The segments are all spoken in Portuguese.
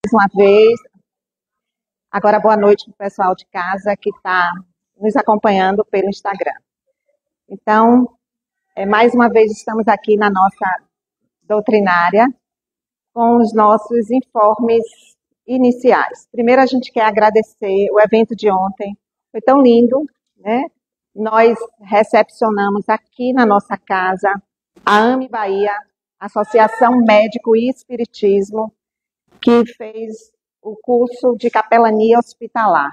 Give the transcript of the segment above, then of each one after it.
Mais uma vez. Agora, boa noite para o pessoal de casa que está nos acompanhando pelo Instagram. Então, mais uma vez estamos aqui na nossa doutrinária com os nossos informes iniciais. Primeiro, a gente quer agradecer o evento de ontem. Foi tão lindo, né? Nós recepcionamos aqui na nossa casa a AME Bahia, Associação Médico e Espiritismo, que fez o curso de capelania hospitalar.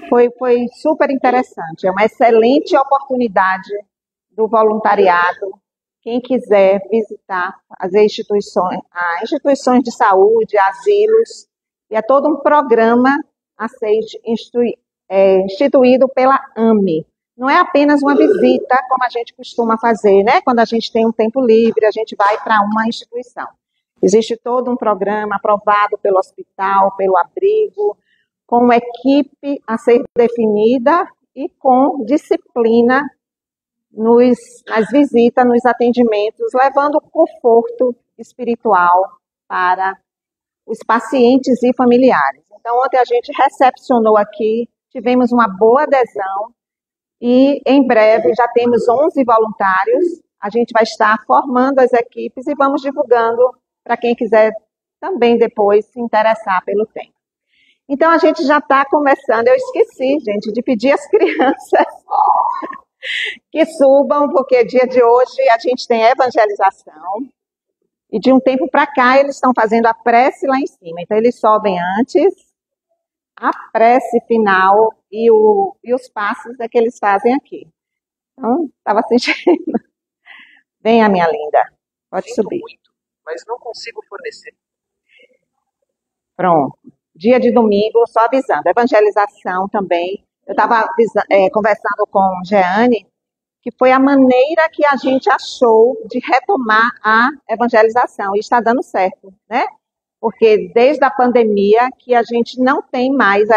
Foi super interessante, é uma excelente oportunidade do voluntariado. Quem quiser visitar as instituições de saúde, asilos, e é todo um programa a ser instituído pela AME. Não é apenas uma visita, como a gente costuma fazer, né? Quando a gente tem um tempo livre, a gente vai para uma instituição. Existe todo um programa aprovado pelo hospital, pelo abrigo, com equipe a ser definida e com disciplina nas visitas, nos atendimentos, levando conforto espiritual para os pacientes e familiares. Então, ontem a gente recepcionou aqui, tivemos uma boa adesão e, em breve, já temos 11 voluntários. A gente vai estar formando as equipes e vamos divulgando para quem quiser também depois se interessar pelo tema. Então, a gente já está começando. Eu esqueci, gente, de pedir às crianças que subam, porque dia de hoje a gente tem evangelização. E de um tempo para cá, eles estão fazendo a prece lá em cima. Então, eles sobem antes, a prece final e os passos é que eles fazem aqui. Então, estava sentindo. Venha, minha linda. Pode subir. Mas não consigo fornecer. Pronto. Dia de domingo, só avisando. Evangelização também. Eu estava conversando com Jeane, que foi a maneira que a gente achou de retomar a evangelização. E está dando certo, né? Porque desde a pandemia que a gente não tem mais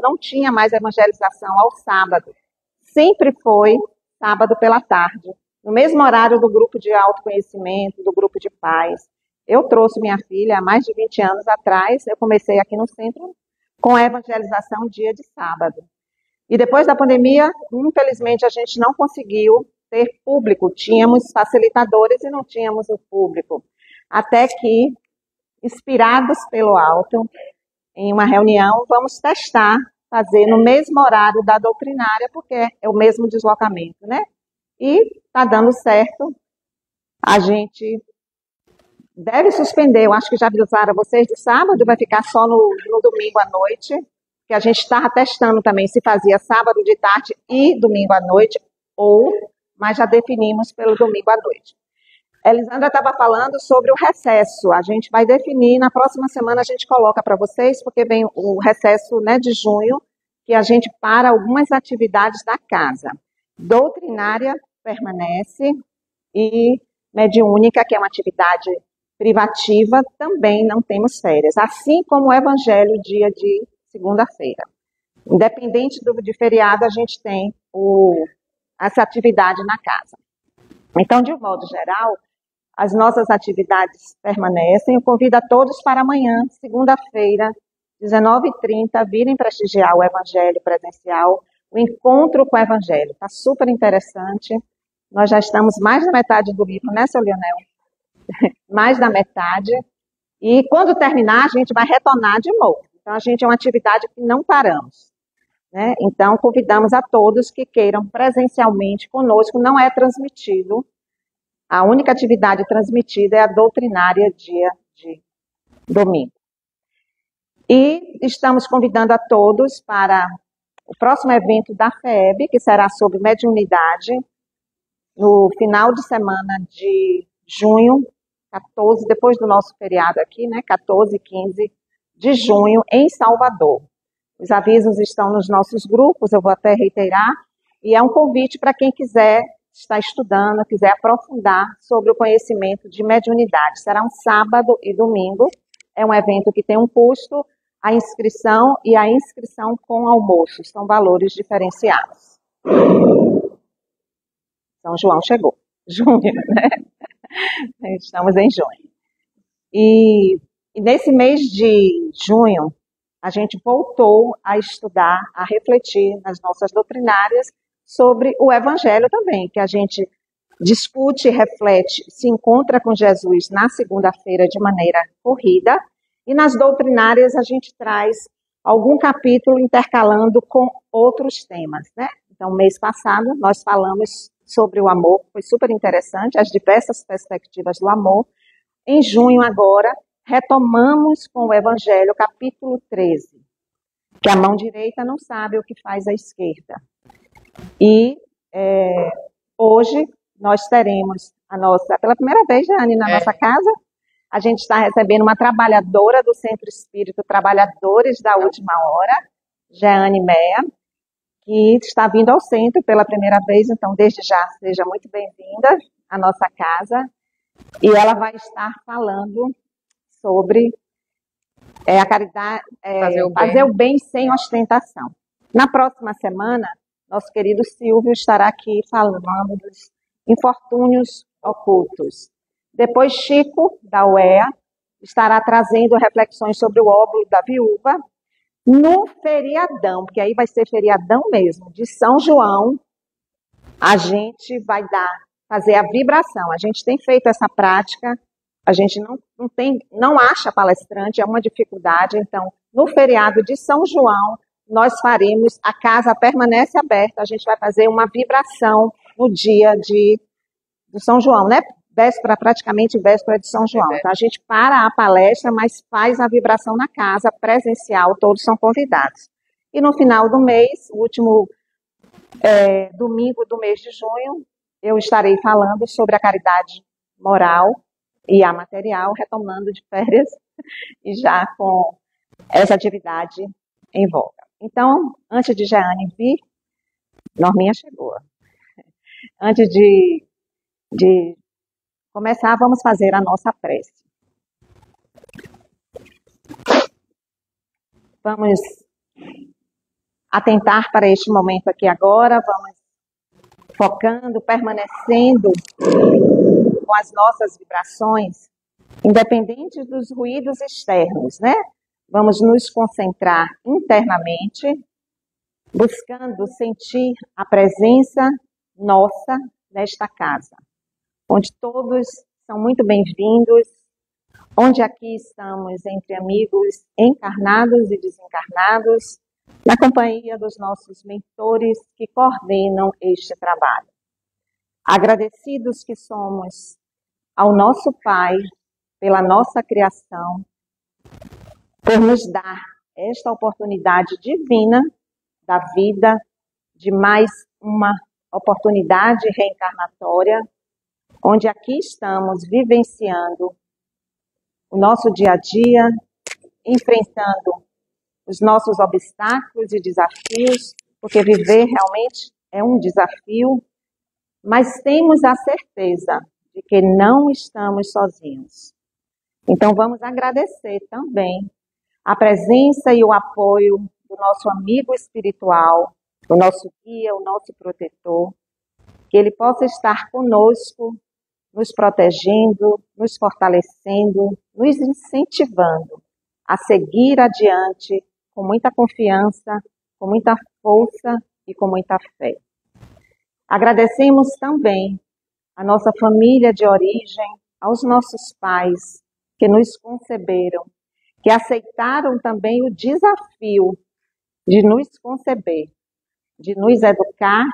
não tinha mais evangelização ao sábado. Sempre foi sábado pela tarde. No mesmo horário do grupo de autoconhecimento, do grupo de paz. Eu trouxe minha filha há mais de 20 anos atrás, eu comecei aqui no centro com a evangelização dia de sábado. E depois da pandemia, infelizmente, a gente não conseguiu ter público. Tínhamos facilitadores e não tínhamos o público. Até que, inspirados pelo alto, em uma reunião, vamos testar, fazer no mesmo horário da doutrinária, porque é o mesmo deslocamento, né? E está dando certo. A gente deve suspender, eu acho que já avisaram vocês do sábado, vai ficar só no domingo à noite, que a gente estava testando também se fazia sábado de tarde e domingo à noite, mas já definimos pelo domingo à noite. Elisandra estava falando sobre o recesso, a gente vai definir, na próxima semana a gente coloca para vocês, porque vem o recesso, né, de junho, que a gente para algumas atividades da casa. Doutrinária permanece e mediúnica, que é uma atividade privativa, também não temos férias, assim como o evangelho dia de segunda-feira. Independente de feriado, a gente tem essa atividade na casa. Então, de um modo geral, as nossas atividades permanecem. Eu convido a todos para amanhã, segunda-feira, 19h30, virem prestigiar o evangelho presencial, o encontro com o evangelho. Está super interessante. Nós já estamos mais da metade do livro, né, seu Leonel? Mais da metade, e quando terminar a gente vai retornar de novo. Então a gente é uma atividade que não paramos, né? Então convidamos a todos que queiram presencialmente conosco, não é transmitido, a única atividade transmitida é a doutrinária dia de domingo. E estamos convidando a todos para o próximo evento da FEB, que será sobre mediunidade, no final de semana de junho, 14, depois do nosso feriado aqui, né, 14 e 15 de junho, em Salvador. Os avisos estão nos nossos grupos, eu vou até reiterar, e é um convite para quem quiser estar estudando, quiser aprofundar sobre o conhecimento de mediunidade. Será um sábado e domingo, é um evento que tem um custo, a inscrição e a inscrição com almoço, são valores diferenciados. São João chegou, junho, né? Estamos em junho. E E nesse mês de junho, a gente voltou a estudar, a refletir nas nossas doutrinárias sobre o Evangelho também, que a gente discute, reflete, se encontra com Jesus na segunda-feira de maneira corrida, e nas doutrinárias a gente traz algum capítulo intercalando com outros temas, né? Então, mês passado, nós falamos sobre o amor, foi super interessante, as diversas perspectivas do amor. Em junho, agora, retomamos com o Evangelho, capítulo 13, que a mão direita não sabe o que faz a esquerda. E hoje nós teremos pela primeira vez, Jane, na nossa casa, a gente está recebendo uma trabalhadora do Centro Espírito Trabalhadores da Última Hora, Jeane Meia, que está vindo ao centro pela primeira vez, então desde já seja muito bem-vinda à nossa casa, e ela vai estar falando sobre a caridade, fazer o bem sem ostentação. Na próxima semana, nosso querido Silvio estará aqui falando dos infortúnios ocultos. Depois, Chico, da UEA, estará trazendo reflexões sobre o óbolo da viúva no feriadão, porque aí vai ser feriadão mesmo, de São João. A gente vai fazer a vibração. A gente tem feito essa prática, a gente não acha palestrante, é uma dificuldade. Então, no feriado de São João, nós faremos, a casa permanece aberta, a gente vai fazer uma vibração no dia do São João, né? Praticamente véspera de São João. Então, a gente para a palestra, mas faz a vibração na casa, presencial, todos são convidados. E no final do mês, o último domingo do mês de junho, eu estarei falando sobre a caridade moral e a material, retomando de férias e já com essa atividade em voga. Então, antes de Jeane vir, Norminha chegou. Antes de começar, vamos fazer a nossa prece. Vamos atentar para este momento aqui agora, vamos focando, permanecendo com as nossas vibrações, independente dos ruídos externos, né? Vamos nos concentrar internamente, buscando sentir a presença nossa nesta casa, onde todos são muito bem-vindos, onde aqui estamos entre amigos encarnados e desencarnados, na companhia dos nossos mentores que coordenam este trabalho. Agradecidos que somos ao nosso Pai pela nossa criação, por nos dar esta oportunidade divina da vida, de mais uma oportunidade reencarnatória, onde aqui estamos vivenciando o nosso dia a dia, enfrentando os nossos obstáculos e desafios, porque viver realmente é um desafio, mas temos a certeza de que não estamos sozinhos. Então vamos agradecer também a presença e o apoio do nosso amigo espiritual, do nosso guia, o nosso protetor, que ele possa estar conosco, nos protegendo, nos fortalecendo, nos incentivando a seguir adiante com muita confiança, com muita força e com muita fé. Agradecemos também a nossa família de origem, aos nossos pais que nos conceberam, que aceitaram também o desafio de nos conceber, de nos educar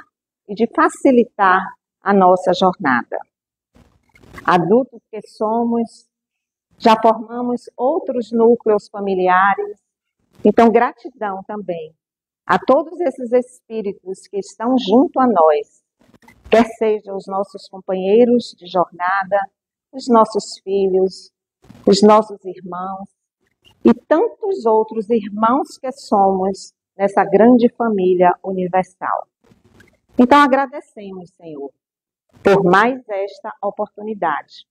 e de facilitar a nossa jornada. Adultos que somos, já formamos outros núcleos familiares, então gratidão também a todos esses espíritos que estão junto a nós, quer sejam os nossos companheiros de jornada, os nossos filhos, os nossos irmãos e tantos outros irmãos que somos nessa grande família universal. Então agradecemos, Senhor, por mais esta oportunidade.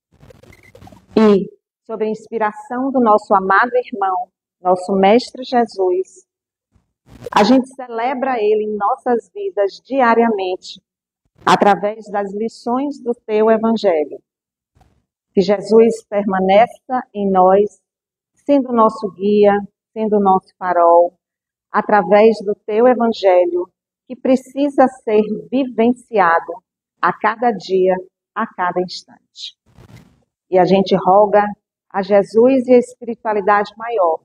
E, sob a inspiração do nosso amado irmão, nosso Mestre Jesus, a gente celebra ele em nossas vidas diariamente, através das lições do teu Evangelho. Que Jesus permaneça em nós, sendo nosso guia, sendo nosso farol, através do teu evangelho, que precisa ser vivenciado a cada dia, a cada instante. E a gente roga a Jesus e a espiritualidade maior,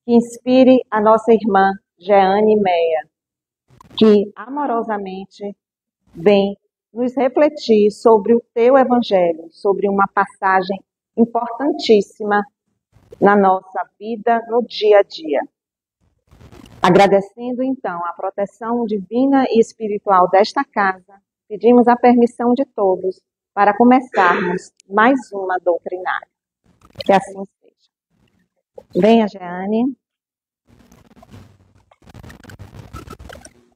que inspire a nossa irmã Jeane Meia, que amorosamente vem nos refletir sobre o teu evangelho, sobre uma passagem importantíssima na nossa vida, no dia a dia. Agradecendo então a proteção divina e espiritual desta casa, pedimos a permissão de todos para começarmos mais uma doutrinária. Que assim seja. Venha, Jeane.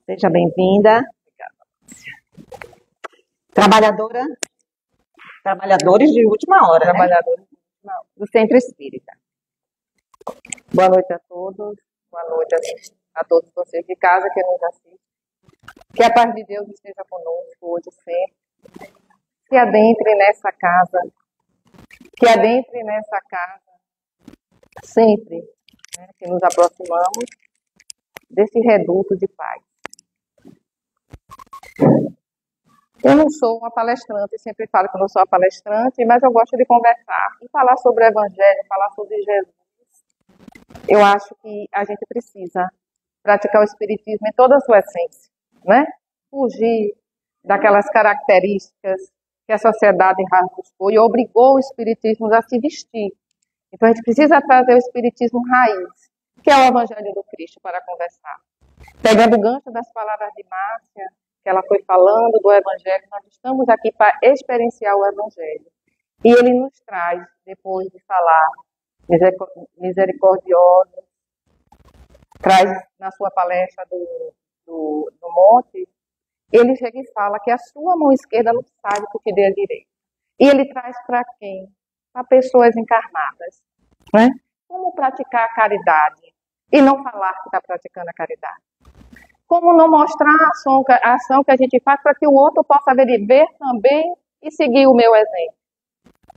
Seja bem-vinda. Trabalhadores de última hora, Trabalhadores do Centro Espírita. Boa noite a todos, boa noite a todos vocês de casa que nos assistem. Que a paz de Deus esteja conosco hoje sempre. Que adentre nessa casa, sempre, né, que nos aproximamos desse reduto de paz. Eu não sou uma palestrante, sempre falo que eu não sou uma palestrante, mas eu gosto de conversar e falar sobre o Evangelho, falar sobre Jesus. Eu acho que a gente precisa praticar o Espiritismo em toda a sua essência, né? Fugir daquelas características que a sociedade rasgou e obrigou o Espiritismo a se vestir. Então a gente precisa trazer o Espiritismo raiz, que é o Evangelho do Cristo, para conversar. Pegando o gancho das palavras de Márcia, que ela foi falando do Evangelho, nós estamos aqui para experienciar o Evangelho. E ele nos traz, depois de falar misericordioso, traz na sua palestra do monte, ele chega e fala que a sua mão esquerda não sabe o que dê a direita. E ele traz para quem? Para pessoas encarnadas. Né? Como praticar a caridade e não falar que está praticando a caridade? Como não mostrar a ação que a gente faz para que o outro possa ver também e seguir o meu exemplo?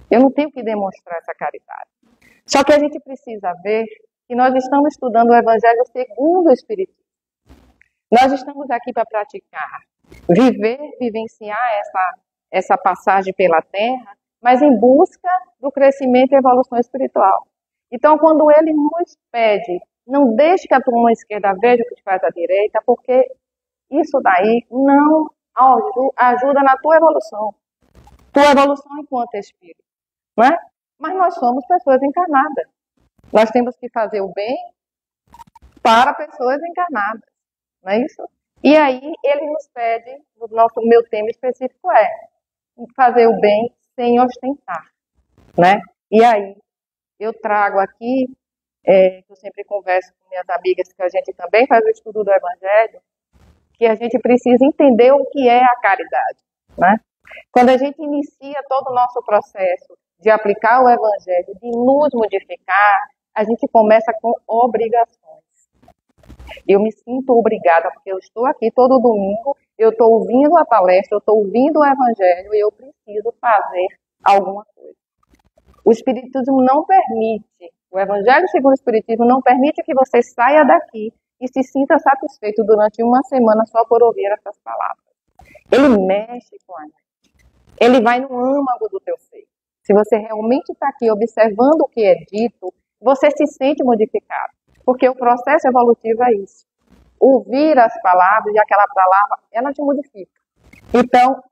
Eu não tenho que demonstrar essa caridade. Só que a gente precisa ver que nós estamos estudando o Evangelho segundo o Espiritismo. Nós estamos aqui para praticar, vivenciar essa passagem pela Terra, mas em busca do crescimento e evolução espiritual. Então, quando ele nos pede, não deixe que a tua mão esquerda veja o que te faz a direita, porque isso daí não ajuda na tua evolução enquanto espírito, não é? Mas nós somos pessoas encarnadas. Nós temos que fazer o bem para pessoas encarnadas, não é isso? E aí ele nos pede, o meu tema específico é fazer o bem sem ostentar, né? E aí eu trago aqui, eu sempre converso com minhas amigas que a gente também faz o estudo do Evangelho, que a gente precisa entender o que é a caridade, né? Quando a gente inicia todo o nosso processo de aplicar o Evangelho, de nos modificar, a gente começa com obrigações. Eu me sinto obrigada, porque eu estou aqui todo domingo, eu estou ouvindo a palestra, eu estou ouvindo o Evangelho e eu preciso fazer alguma coisa. O Espiritismo não permite, o Evangelho segundo o Espiritismo não permite que você saia daqui e se sinta satisfeito durante uma semana só por ouvir essas palavras. Ele mexe com a gente. Ele vai no âmago do teu ser. Se você realmente está aqui observando o que é dito, você se sente modificado. Porque o processo evolutivo é isso. Ouvir as palavras e aquela palavra, ela te modifica. Então,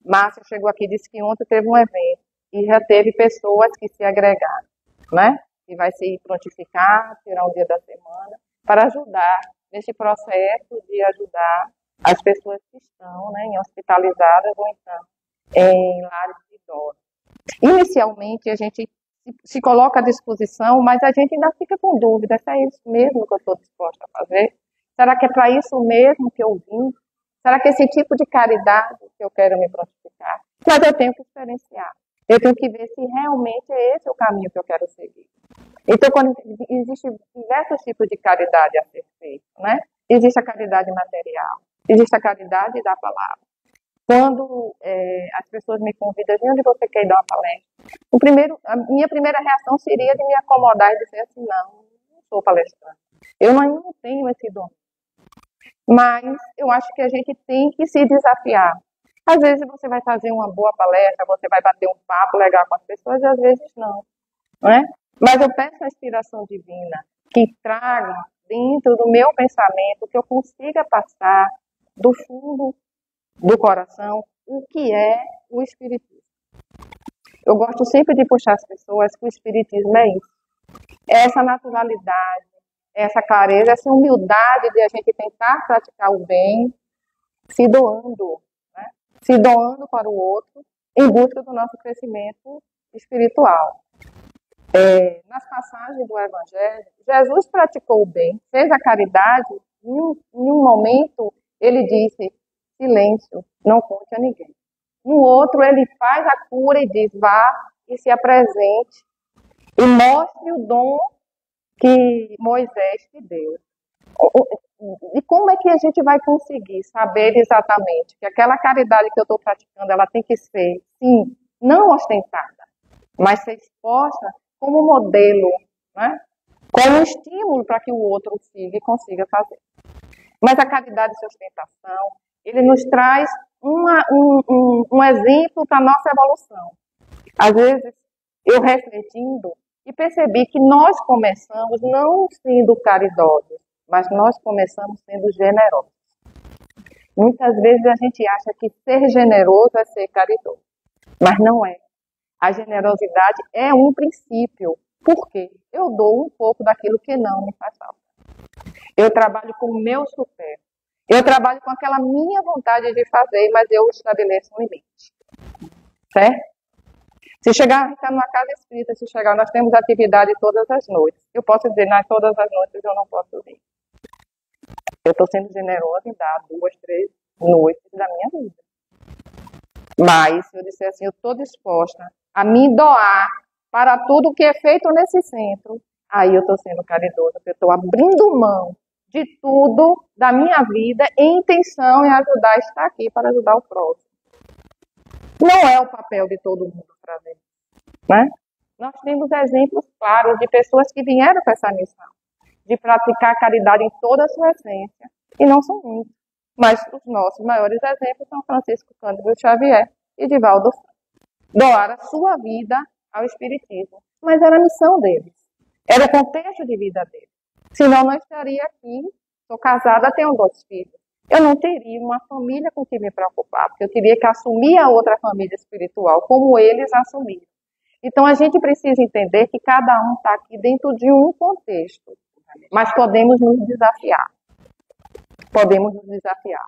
Márcia chegou aqui e disse que ontem teve um evento e já teve pessoas que se agregaram, né? Que vai se prontificar, tirar um dia da semana, para ajudar nesse processo de ajudar as pessoas que estão, né, hospitalizadas ou então em lares de idosos. Inicialmente, a gente se coloca à disposição, mas a gente ainda fica com dúvida, se é isso mesmo que eu estou disposta a fazer? Será que é para isso mesmo que eu vim? Será que é esse tipo de caridade que eu quero me prontificar? Mas eu tenho que experienciar. Eu tenho que ver se realmente é esse o caminho que eu quero seguir. Então, quando existem diversos tipos de caridade a ser feita, né? Existe a caridade material, existe a caridade da palavra. Quando as pessoas me convidam, onde você quer ir dar uma palestra? A minha primeira reação seria de me acomodar e dizer assim, não sou palestrante. Eu não tenho esse dom. Mas eu acho que a gente tem que se desafiar. Às vezes você vai fazer uma boa palestra, você vai bater um papo legal com as pessoas, e às vezes não. Mas eu peço a inspiração divina que traga dentro do meu pensamento, que eu consiga passar do fundo do coração o que é o Espiritismo. Eu gosto sempre de puxar as pessoas que o Espiritismo é isso. É essa naturalidade, essa clareza, essa humildade de a gente tentar praticar o bem, se doando, né? Se doando para o outro, em busca do nosso crescimento espiritual. Nas passagens do Evangelho, Jesus praticou o bem, fez a caridade, em um momento ele disse, silêncio, não conte a ninguém. No outro, ele faz a cura e diz, vá e se apresente e mostre o dom que Moisés te deu. E como é que a gente vai conseguir saber exatamente que aquela caridade que eu estou praticando, ela tem que ser, sim, não ostentada, mas ser exposta como modelo, né? Como um estímulo para que o outro siga e consiga fazer. Mas a caridade de ostentação, ele nos traz um exemplo para a nossa evolução. Às vezes, eu refletindo e percebi que nós começamos não sendo caridosos, mas nós começamos sendo generosos. Muitas vezes a gente acha que ser generoso é ser caridoso, mas não é. A generosidade é um princípio. Por quê? Eu dou um pouco daquilo que não me faz falta. Eu trabalho com o meu supérfluo. Eu trabalho com aquela minha vontade de fazer, mas eu estabeleço um limite. Certo? Se chegar, está numa casa espírita, se chegar, nós temos atividade todas as noites. Eu posso dizer, não, todas as noites eu não posso vir. Eu estou sendo generosa em dar 2, 3 noites da minha vida. Mas, se eu disser assim, eu estou disposta a me doar para tudo que é feito nesse centro, aí eu estou sendo caridosa, eu estou abrindo mão de tudo da minha vida em intenção em ajudar a estar aqui para ajudar o próximo. Não é o papel de todo mundo fazer, né? Nós temos exemplos claros de pessoas que vieram com essa missão, de praticar a caridade em toda a sua essência, e não são muitos. Mas os nossos maiores exemplos são Francisco Cândido Xavier e Divaldo Franco. Doar a sua vida ao Espiritismo. Mas era a missão deles. Era o contexto de vida deles. Senão não estaria aqui, sou casada, tenho 2 filhos. Eu não teria uma família com que me preocupar, porque eu teria que assumir a outra família espiritual, como eles assumiram. Então a gente precisa entender que cada um está aqui dentro de um contexto. Mas podemos nos desafiar. Podemos nos desafiar.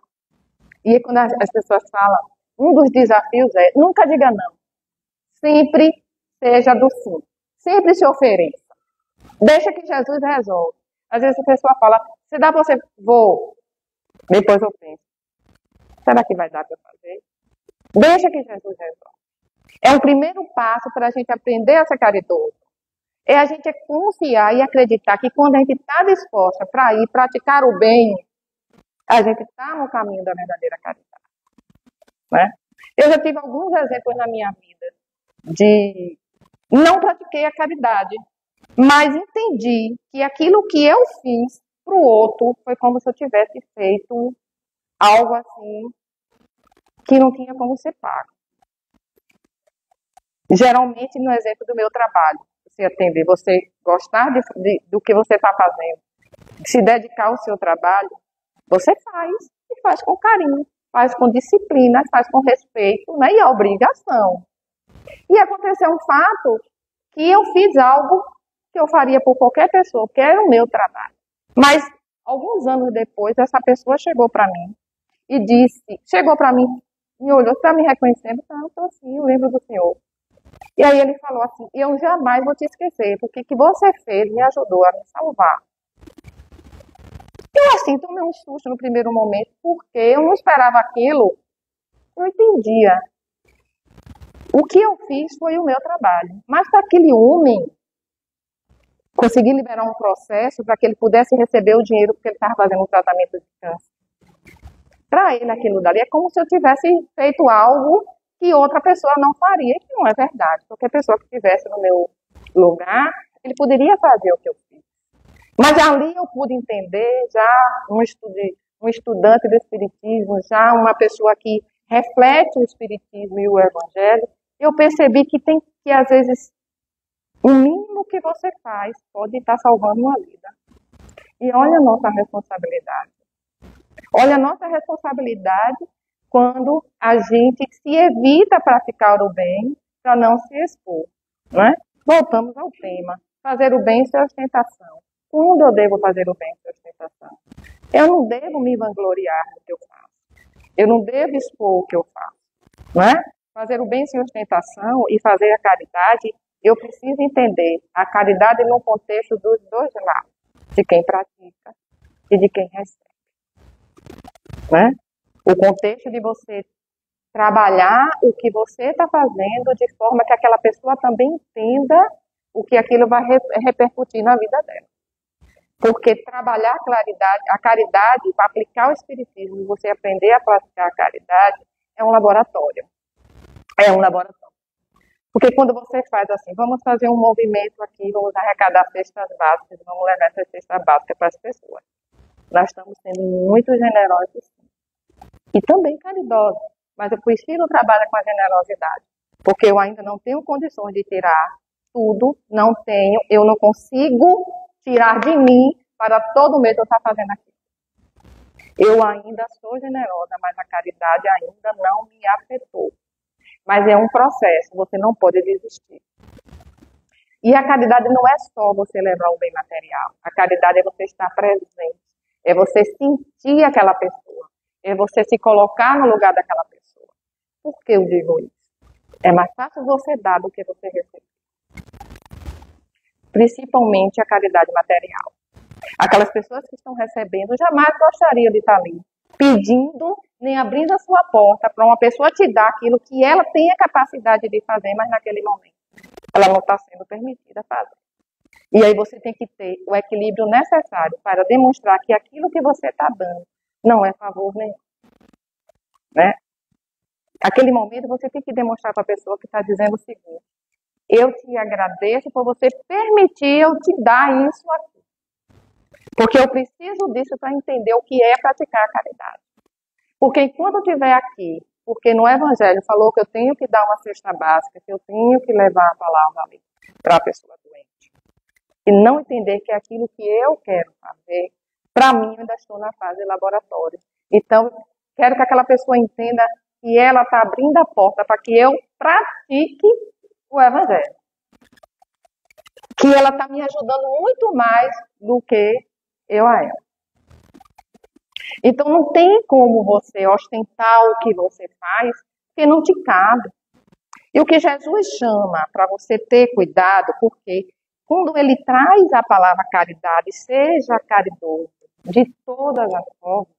E quando as pessoas falam, um dos desafios é, nunca diga não. Sempre seja do sim. Sempre se ofereça. Deixa que Jesus resolve. Às vezes a pessoa fala, se dá para você, vou. Depois eu penso, será que vai dar para fazer? Deixa que Jesus resolve. É o primeiro passo para a gente aprender a ser caridoso. É a gente confiar e acreditar que quando a gente está disposta para ir praticar o bem, a gente está no caminho da verdadeira caridade. Né? Eu já tive alguns exemplos na minha vida de não pratiquei a caridade, mas entendi que aquilo que eu fiz para o outro foi como se eu tivesse feito algo assim que não tinha como ser pago. Geralmente, no exemplo do meu trabalho, você atender, você gostar do que você está fazendo, se dedicar ao seu trabalho, você faz e faz com carinho, faz com disciplina, faz com respeito, né, e a obrigação. E aconteceu um fato que eu fiz algo que eu faria por qualquer pessoa, que era o meu trabalho. Mas, alguns anos depois, essa pessoa chegou para mim e disse, chegou para mim, me olhou, está me reconhecendo? Não, estou assim, eu lembro do senhor. E aí ele falou assim, eu jamais vou te esquecer, porque o que você fez me ajudou a me salvar. Eu assim tomei um susto no primeiro momento, porque eu não esperava aquilo, não entendia. O que eu fiz foi o meu trabalho. Mas para aquele homem, consegui liberar um processo para que ele pudesse receber o dinheiro porque ele estava fazendo um tratamento de câncer. Para ele, aquilo dali é como se eu tivesse feito algo que outra pessoa não faria, que não é verdade. Qualquer pessoa que estivesse no meu lugar, ele poderia fazer o que eu fiz. Mas ali eu pude entender, já um estudante do Espiritismo, já uma pessoa que reflete o Espiritismo e o Evangelho, eu percebi que tem que, às vezes, o mínimo que você faz pode estar salvando uma vida. E olha a nossa responsabilidade. Olha a nossa responsabilidade quando a gente se evita praticar o bem para não se expor. Né? Voltamos ao tema. Fazer o bem sem ostentação. Quando eu devo fazer o bem sem ostentação? Eu não devo me vangloriar do que eu faço. Eu não devo expor o que eu faço. Não é? Fazer o bem sem ostentação e fazer a caridade, eu preciso entender a caridade no contexto dos dois lados. De quem pratica e de quem recebe. Né? O contexto de você trabalhar o que você está fazendo de forma que aquela pessoa também entenda o que aquilo vai repercutir na vida dela. Porque trabalhar a caridade, para aplicar o Espiritismo, você aprender a praticar a caridade, é um laboratório. É um laboratório. Porque quando você faz assim, vamos fazer um movimento aqui, vamos arrecadar cestas básicas, vamos levar essa cesta básica para as pessoas. Nós estamos sendo muito generosos e também caridosos, mas eu prefiro trabalhar com a generosidade, porque eu ainda não tenho condições de tirar tudo, eu não consigo tirar de mim para todo mês eu estar fazendo aquilo. Eu ainda sou generosa, mas a caridade ainda não me afetou. Mas é um processo, você não pode desistir. E a caridade não é só você levar o bem material. A caridade é você estar presente. É você sentir aquela pessoa. É você se colocar no lugar daquela pessoa. Por que eu digo isso? É mais fácil você dar do que você receber. Principalmente a caridade material. Aquelas pessoas que estão recebendo jamais gostariam de estar ali, pedindo, nem abrindo a sua porta para uma pessoa te dar aquilo que ela tem a capacidade de fazer, mas naquele momento ela não está sendo permitida fazer. E aí você tem que ter o equilíbrio necessário para demonstrar que aquilo que você está dando não é favor nenhum. Né? Naquele momento você tem que demonstrar para a pessoa que está dizendo o seguinte: eu te agradeço por você permitir eu te dar isso aqui. Porque eu preciso disso para entender o que é praticar a caridade. Porque enquanto eu estiver aqui, porque no Evangelho falou que eu tenho que dar uma cesta básica, que eu tenho que levar a palavra ali para a pessoa doente, e não entender que é aquilo que eu quero fazer, para mim eu ainda estou na fase de laboratório. Então, quero que aquela pessoa entenda que ela está abrindo a porta para que eu pratique o Evangelho. Que ela está me ajudando muito mais do que eu a ela. Então não tem como você ostentar o que você faz, porque não te cabe. E o que Jesus chama para você ter cuidado, porque quando ele traz a palavra caridade, seja caridoso de todas as formas,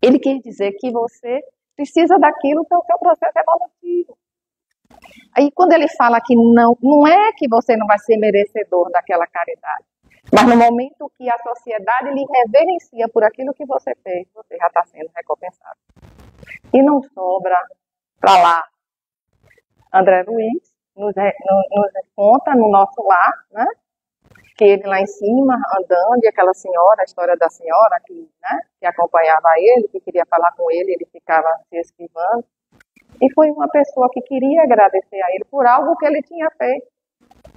ele quer dizer que você precisa daquilo que é o seu processo evolutivo. Aí quando ele fala que não é que você não vai ser merecedor daquela caridade, mas no momento que a sociedade lhe reverencia por aquilo que você fez, você já está sendo recompensado. E não sobra para lá. André Luiz nos conta no nosso lar, né? Que ele lá em cima, andando, e aquela senhora, a história da senhora que acompanhava ele, que queria falar com ele, ele ficava se esquivando. E foi uma pessoa que queria agradecer a ele por algo que ele tinha feito,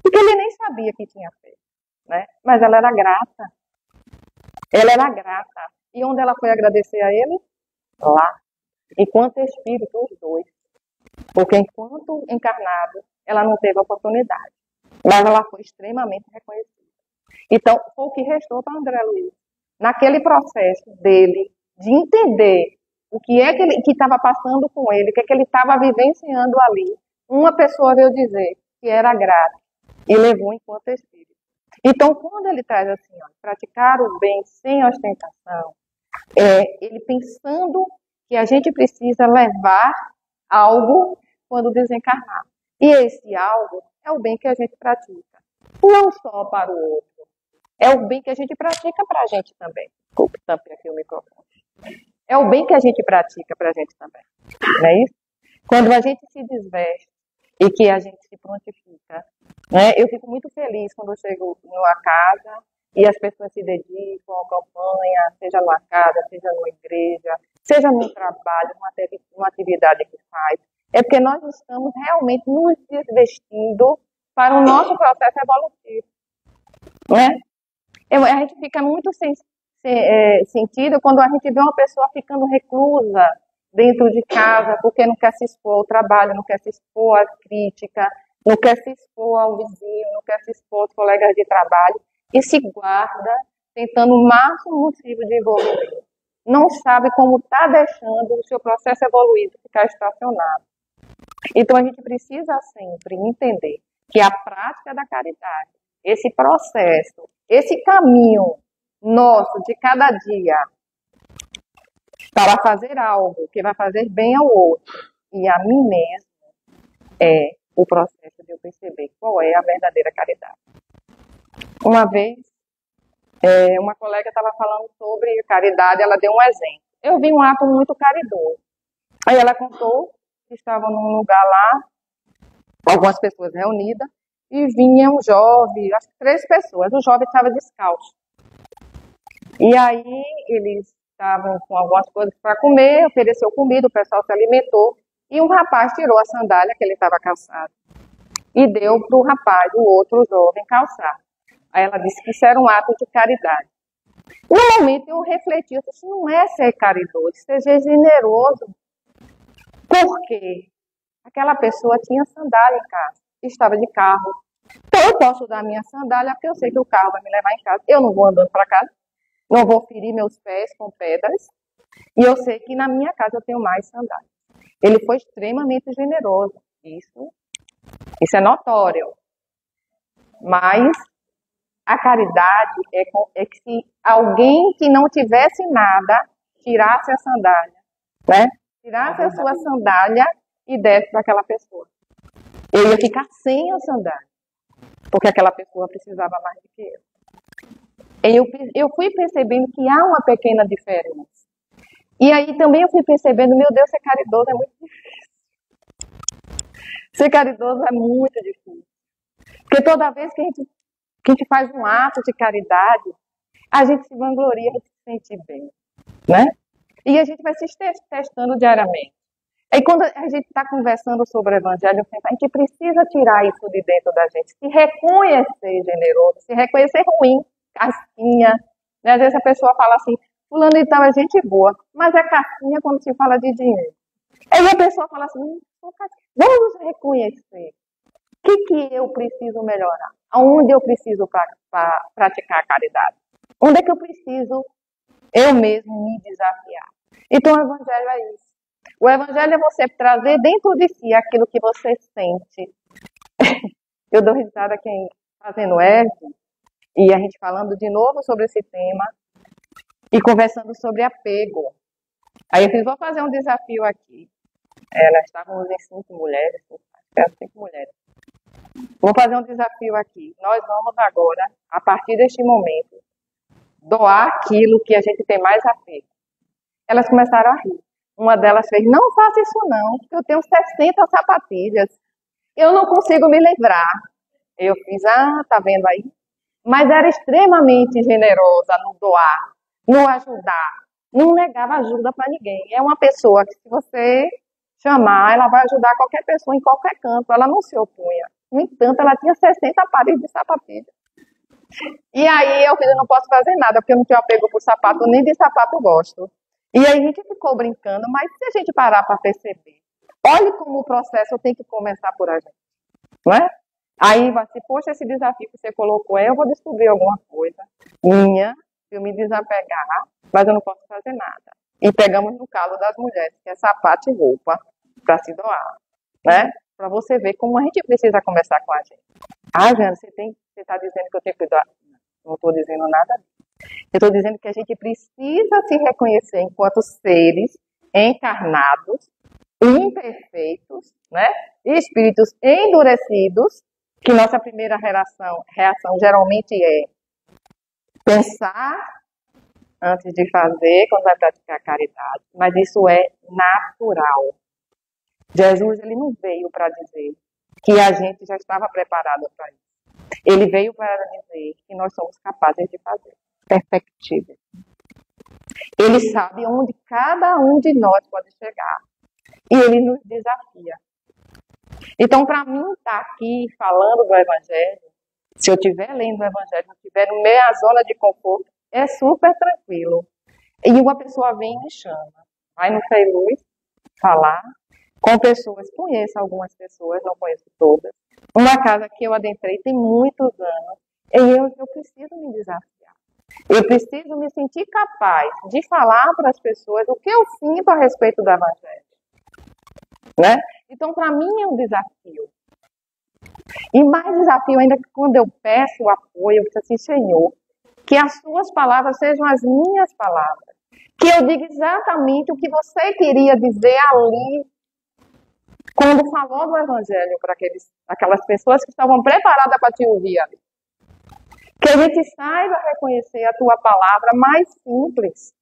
e que ele nem sabia que tinha feito. Né? Mas ela era grata. Ela era grata. E onde ela foi agradecer a ele? Lá. Enquanto espírito, os dois. Porque enquanto encarnado, ela não teve oportunidade. Mas ela foi extremamente reconhecida. Então, foi o que restou para André Luiz. Naquele processo dele, de entender o que é que estava passando com ele, o que é que ele estava vivenciando ali, uma pessoa veio dizer que era grata e levou enquanto espírito. Então, quando ele traz assim, praticar o bem sem ostentação, ele pensando que a gente precisa levar algo quando desencarnar. E esse algo é o bem que a gente pratica. Não só para o outro. É o bem que a gente pratica para a gente também. Desculpe, tampei aqui o microfone. É o bem que a gente pratica para a gente também, não é isso? Quando a gente se desveste e que a gente se prontifica, né? Eu fico muito feliz quando eu chego numa casa e as pessoas se dedicam à campanha, seja numa casa, seja numa igreja, seja num trabalho, numa atividade que faz. É porque nós estamos realmente nos desvestindo para o nosso processo evolutivo, né? A gente fica muito sentido quando a gente vê uma pessoa ficando reclusa dentro de casa porque não quer se expor ao trabalho, não quer se expor à crítica, não quer se expor ao vizinho, não quer se expor aos colegas de trabalho e se guarda tentando o máximo possível de evoluir. Não sabe como está deixando o seu processo evoluído ficar estacionado. Então a gente precisa sempre entender que a prática da caridade, esse processo, esse caminho nosso de cada dia para fazer algo que vai fazer bem ao outro e a mim mesmo é o processo de eu perceber qual é a verdadeira caridade. Uma vez, uma colega estava falando sobre caridade, ela deu um exemplo. Eu vi um ato muito caridoso. Aí ela contou que estava num lugar lá, algumas pessoas reunidas, e vinha um jovem, acho que 3 pessoas. O jovem estava descalço. E aí eles estavam com algumas coisas para comer, ofereceu comida, o pessoal se alimentou, e um rapaz tirou a sandália que ele estava calçado e deu para o rapaz, o outro jovem, calçar. Aí ela disse que isso era um ato de caridade. No momento eu refleti, eu disse, isso não é ser caridoso, seja generoso. Por quê? Aquela pessoa tinha sandália em casa, estava de carro. Então eu posso dar minha sandália, porque eu sei que o carro vai me levar em casa. Eu não vou andando para casa, não vou ferir meus pés com pedras. E eu sei que na minha casa eu tenho mais sandália. Ele foi extremamente generoso. Isso é notório. Mas a caridade é que se alguém que não tivesse nada tirasse a sandália, né? Tirasse a sua sandália e desse para aquela pessoa. Eu ia ficar sem a sandália, porque aquela pessoa precisava mais do que eu. Eu fui percebendo que há uma pequena diferença. E aí também eu fui percebendo, meu Deus, ser caridoso é muito difícil. Ser caridoso é muito difícil. Porque toda vez que a gente faz um ato de caridade, a gente se vangloria, a gente se sente bem, né? E a gente vai se testando diariamente. Aí quando a gente está conversando sobre o Evangelho, a gente precisa tirar isso de dentro da gente, se reconhecer generoso, se reconhecer ruim, casquinha. Né? Às vezes a pessoa fala assim, fulano e tal é gente boa, mas é casquinha quando se fala de dinheiro. Aí a pessoa fala assim, vamos reconhecer. O que eu preciso melhorar? Aonde eu preciso praticar a caridade? Onde é que eu preciso eu mesmo me desafiar? Então o Evangelho é isso. O Evangelho é você trazer dentro de si aquilo que você sente. Eu dou risada aqui fazendo Hermes, e a gente falando de novo sobre esse tema, e conversando sobre apego. Aí eu fiz, vou fazer um desafio aqui. Nós estávamos em 5 mulheres, acho que 5 mulheres. Vou fazer um desafio aqui. Nós vamos agora, a partir deste momento, doar aquilo que a gente tem mais apego. Elas começaram a rir. Uma delas fez, não faça isso não, porque eu tenho 60 sapatilhas. Eu não consigo me livrar. Eu fiz, tá vendo aí? Mas era extremamente generosa no doar, no ajudar. Não negava ajuda para ninguém. É uma pessoa que, se você chamar, ela vai ajudar qualquer pessoa em qualquer canto. Ela não se opunha. No entanto, ela tinha 60 pares de sapatilha. E aí eu fiz, eu não posso fazer nada, porque eu não tenho apego por sapato, nem de sapato eu gosto. E aí a gente ficou brincando, mas se a gente parar para perceber, olhe como o processo tem que começar por a gente, não é? Aí vai se, poxa, esse desafio que você colocou, eu vou descobrir alguma coisa minha, se eu me desapegar, mas eu não posso fazer nada. E pegamos no calo das mulheres, que é sapato e roupa, para se doar, né? Para você ver como a gente precisa conversar com a gente. Jana, você está dizendo que eu tenho que doar? Não estou dizendo nada disso. Eu estou dizendo que a gente precisa se reconhecer enquanto seres encarnados, imperfeitos, né? Espíritos endurecidos, que nossa primeira reação geralmente é pensar antes de fazer, quando vai praticar caridade, mas isso é natural. Jesus, ele não veio para dizer que a gente já estava preparado para isso. Ele veio para dizer que nós somos capazes de fazer. Perfectível. Ele sabe onde cada um de nós pode chegar. E ele nos desafia. Então, para mim, estar aqui falando do Evangelho, se eu estiver lendo o Evangelho, se eu estiver no meio da zona de conforto, é super tranquilo. E uma pessoa vem e me chama. Vai no Fei Luz falar com pessoas, conheço algumas pessoas, não conheço todas. Uma casa que eu adentrei tem muitos anos, e eu preciso me desafiar. Eu preciso me sentir capaz de falar para as pessoas o que eu sinto a respeito do Evangelho. Né? Então, para mim é um desafio. E mais desafio ainda que quando eu peço o apoio, eu preciso assim, Senhor, que as suas palavras sejam as minhas palavras. Que eu diga exatamente o que você queria dizer ali, quando falou do Evangelho para aquelas pessoas que estavam preparadas para te ouvir ali. Que a gente saiba reconhecer a tua palavra mais simples.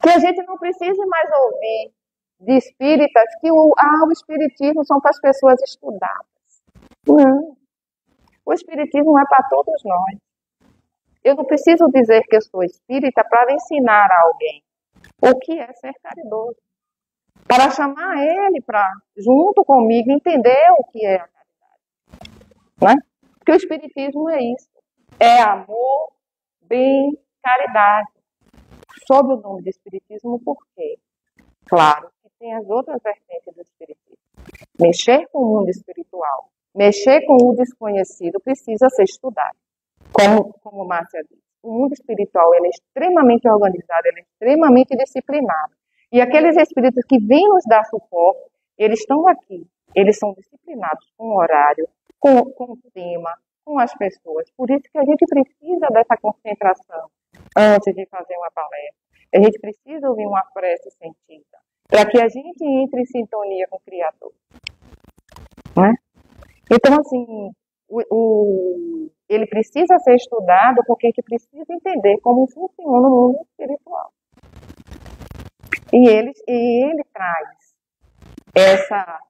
Que a gente não precise mais ouvir de espíritas que o espiritismo são para as pessoas estudadas. Não. O espiritismo é para todos nós. Eu não preciso dizer que eu sou espírita para ensinar a alguém o que é ser caridoso. Para chamar ele para, junto comigo, entender o que é a caridade. Né? Porque o espiritismo é isso. É amor, bem, caridade. Sob o nome de espiritismo, por quê? Claro que tem as outras vertentes do espiritismo. Mexer com o mundo espiritual, mexer com o desconhecido precisa ser estudado. Como Márcia disse, o mundo espiritual ele é extremamente organizado, ele é extremamente disciplinado. E aqueles espíritos que vêm nos dar suporte, eles estão aqui. Eles são disciplinados com o horário, com o tema, com as pessoas. Por isso que a gente precisa dessa concentração antes de fazer uma palestra. A gente precisa ouvir uma prece sentida, para que a gente entre em sintonia com o Criador. Né? Então, assim, ele precisa ser estudado porque a gente precisa entender como funciona o mundo espiritual. E ele traz essa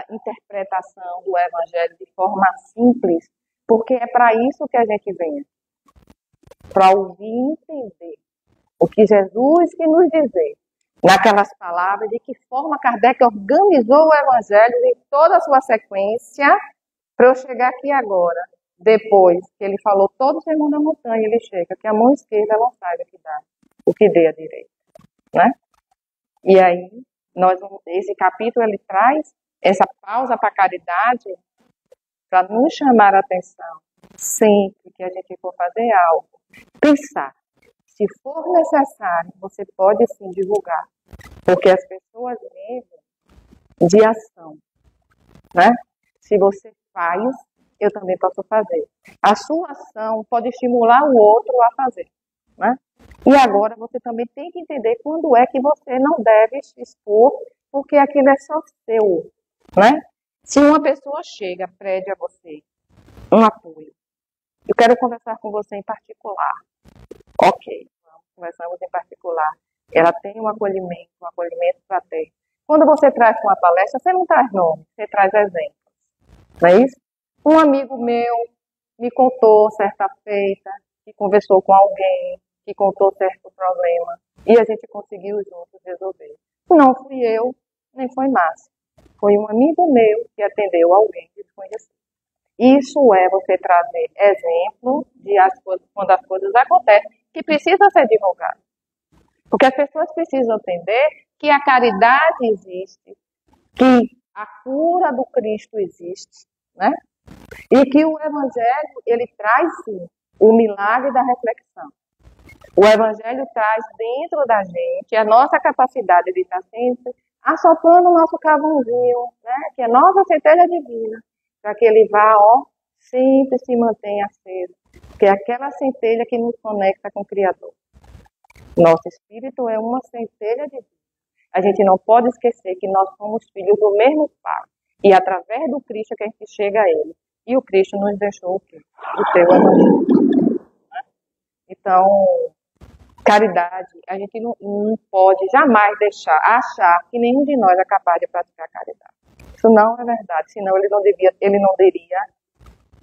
interpretação do Evangelho de forma simples, porque é para isso que a gente vem. Para ouvir e entender o que Jesus quer nos dizer. Naquelas palavras, de que forma Kardec organizou o Evangelho em toda a sua sequência, para eu chegar aqui agora, depois que ele falou todo o sermão da montanha, ele chega, que a mão esquerda não saiba que dá, o que dê a direita. Né? E aí, esse capítulo, ele traz essa pausa para a caridade, para nos chamar a atenção, sempre que a gente for fazer algo, pensar. Se for necessário, você pode sim divulgar. Porque as pessoas vivem de ação. Né? Se você faz, eu também posso fazer. A sua ação pode estimular o outro a fazer. Né? E agora você também tem que entender quando é que você não deve se expor, porque aquilo é só seu. Né? Se uma pessoa chega, pede a você um apoio. Eu quero conversar com você em particular. Ok, conversamos em particular. Ela tem um acolhimento fraterno. Quando você traz uma palestra, você não traz nome, você traz exemplos. Não é isso? Um amigo meu me contou certa feita, que conversou com alguém, que contou certo problema, e a gente conseguiu juntos resolver. Não fui eu, nem foi Márcia. Foi um amigo meu que atendeu alguém desconhecido. Isso é você trazer exemplo de quando as coisas acontecem, que precisa ser divulgado. Porque as pessoas precisam entender que a caridade existe, que a cura do Cristo existe, né? E que o Evangelho, ele traz, sim, o milagre da reflexão. O Evangelho traz dentro da gente a nossa capacidade de estar sempre assoprando o nosso carvãozinho, né? Que é a nossa centelha divina, para que ele vá, sempre se mantenha aceso, que é aquela centelha que nos conecta com o Criador. Nosso espírito é uma centelha divina. A gente não pode esquecer que nós somos filhos do mesmo Pai. E através do Cristo que a gente chega a Ele. E o Cristo nos deixou o quê? O seu Evangelho. Então, caridade, a gente não pode jamais achar que nenhum de nós é capaz de praticar caridade. Isso não é verdade, senão ele não diria,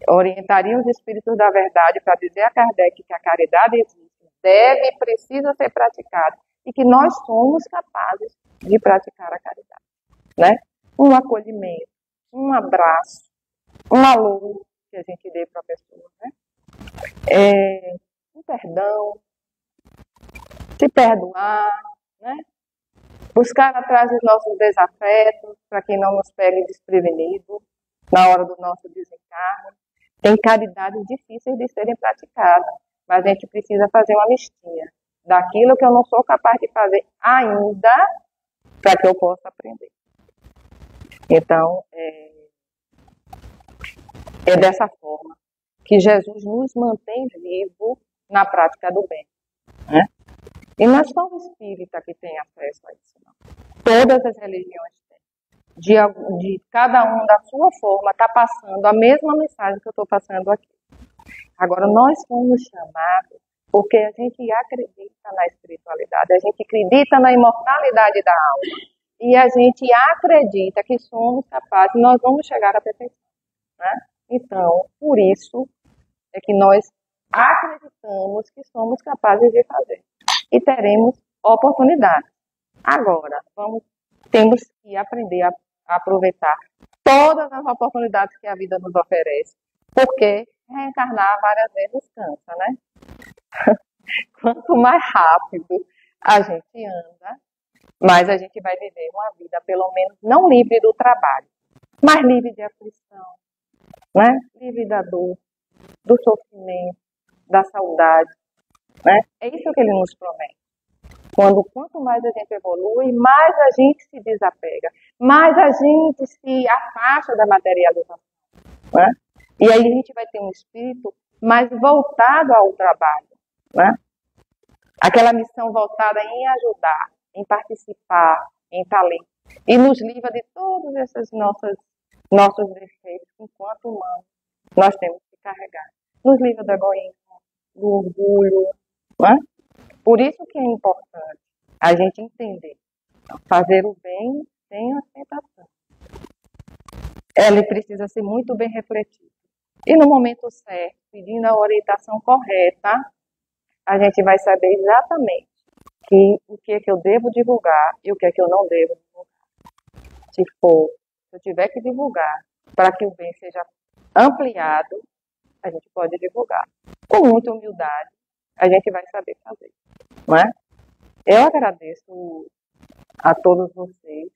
orientaria os espíritos da verdade para dizer a Kardec que a caridade existe, deve e precisa ser praticada, e que nós somos capazes de praticar a caridade, né? Um acolhimento, um abraço, um alô que a gente dê para a pessoa, né? Um perdão, se perdoar, né? Buscar atrás dos nossos desafetos para que não nos pegue desprevenido na hora do nosso desencarne. Tem caridades difíceis de serem praticadas, mas a gente precisa fazer uma listinha daquilo que eu não sou capaz de fazer ainda para que eu possa aprender. Então, é dessa forma que Jesus nos mantém vivo na prática do bem, né? E não é só o espírita que tem acesso a isso, não. Todas as religiões têm. De cada um da sua forma está passando a mesma mensagem que eu estou passando aqui. Agora, nós fomos chamados porque a gente acredita na espiritualidade, a gente acredita na imortalidade da alma e a gente acredita que somos capazes, nós vamos chegar à perfeição, né? Então, por isso é que nós acreditamos que somos capazes de fazer e teremos oportunidade. Agora, temos que aprender a aproveitar todas as oportunidades que a vida nos oferece, porque reencarnar várias vezes cansa, né? Quanto mais rápido a gente anda, mais a gente vai viver uma vida, pelo menos, não livre do trabalho, mas livre de aflição, né? Livre da dor, do sofrimento, da saudade, né? É isso que ele nos promete. Quanto mais a gente evolui, mais a gente se desapega, mais a gente se afasta da materialização, né? E aí a gente vai ter um espírito mais voltado ao trabalho, né? Aquela missão voltada em ajudar, em participar, em talento. E nos livra de todos esses nossos defeitos enquanto humanos nós temos que carregar. Nos livra do egoísmo, do orgulho, né? Por isso que é importante a gente entender, fazer o bem sem ostentação. Ele precisa ser muito bem refletido. E no momento certo, pedindo a orientação correta, a gente vai saber exatamente o que é que eu devo divulgar e o que é que eu não devo divulgar. Se eu tiver que divulgar para que o bem seja ampliado, a gente pode divulgar. Com muita humildade, a gente vai saber fazer, não é? Eu agradeço a todos vocês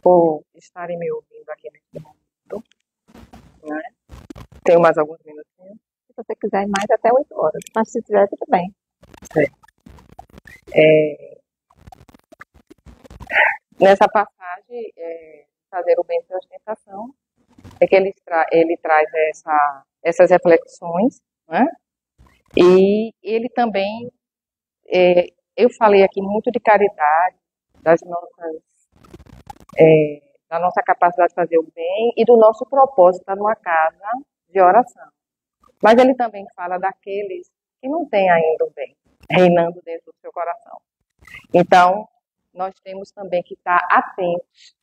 por estarem me ouvindo aqui nesse momento, né? Tenho mais alguns minutinhos. Se você quiser ir mais, até 8 horas. Mas se tiver, tudo bem. Certo. Nessa passagem, fazer o bem sem ostentação, é que ele traz essas reflexões, né? E ele também, eu falei aqui muito de caridade, da nossa capacidade de fazer o bem e do nosso propósito estar numa casa de oração. Mas ele também fala daqueles que não têm ainda o bem reinando dentro do seu coração. Então, nós temos também que estar atentos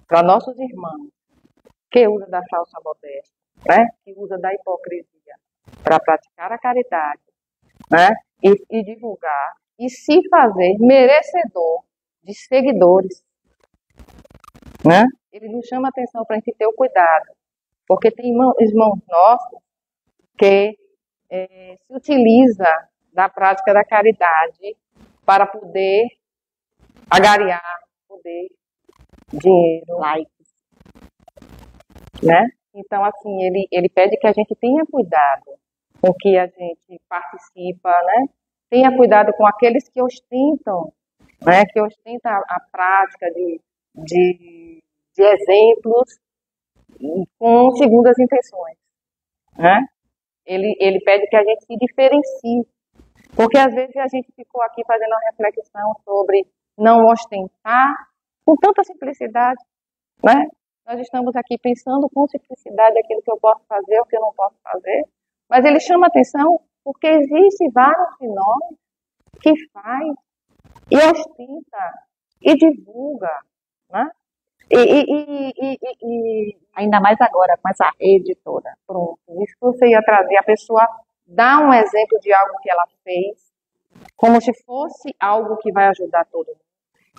para nossos irmãos que usam da falsa modéstia, né? Que usam da hipocrisia para praticar a caridade, né? E divulgar e se fazer merecedor de seguidores, né? Ele nos chama a atenção para a gente ter o cuidado, porque tem irmãos nossos que se utiliza da prática da caridade para poder agariar, poder, dinheiro, likes, né? Então, assim, ele pede que a gente tenha cuidado com que a gente participa, né? Tenha cuidado com aqueles que ostentam, né? Que ostentam a prática de exemplos com segundas intenções, né? Ele pede que a gente se diferencie, porque às vezes a gente ficou aqui fazendo uma reflexão sobre não ostentar com tanta simplicidade, né? Nós estamos aqui pensando com simplicidade aquilo que eu posso fazer, o que eu não posso fazer, mas ele chama atenção Porque existe vários de nós que faz e ostenta e divulga, né? Ainda mais agora, com essa rede toda. Pronto, isso que você ia trazer, a pessoa dá um exemplo de algo que ela fez, como se fosse algo que vai ajudar todo mundo,